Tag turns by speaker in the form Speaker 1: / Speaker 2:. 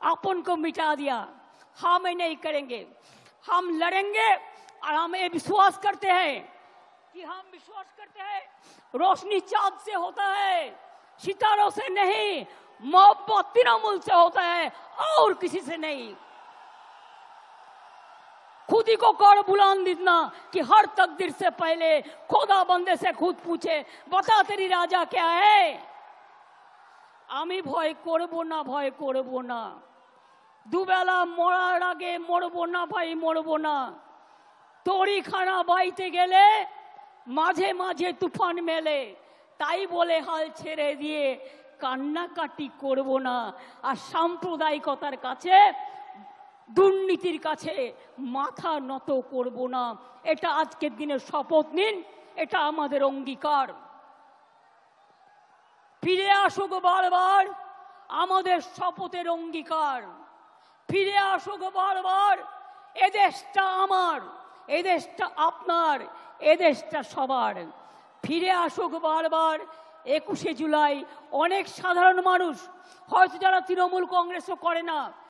Speaker 1: अपन को मिटा दिया। हम ये नहीं करेंगे, हम लड़ेंगे। और हम ये विश्वास करते हैं कि रोशनी चांद से होता है, सितारों से नहीं, मोहब्बत तृणमूल से होता है और किसी से नहीं। खुद ही को कर बुलंद इतना कि हर तकदीर से पहले खुदा बंदे से खुद पूछे, बता तेरी राजा क्या है। आमी भय करबो ना, भय करबो ना, दुबेला मरार आगे मरबो ना भाई, मरबो ना। तोड़ी खाना बाईते गेले माझे माझे तुफान मेले, ताई बोले हाल छेड़े दिए কান্নাকাটি করব না। আর সাম্প্রদায়িকতার কাছে, দুর্নীতির কাছে মাথা নত করব না। এটা আজকের দিনে শপথ নিন, এটা আমাদের অঙ্গীকার। ফিরে আসুক বারবার আমাদের শপথের অঙ্গীকার, ফিরে আসুক বারবার এদেশটা আমার, এদেশটা আপনার, এদেশটা সবার। ফিরে আসুক বারবার 21শে জুলাই। অনেক সাধারণ মানুষ হয়তো যারা তৃণমূল কংগ্রেসও করে না,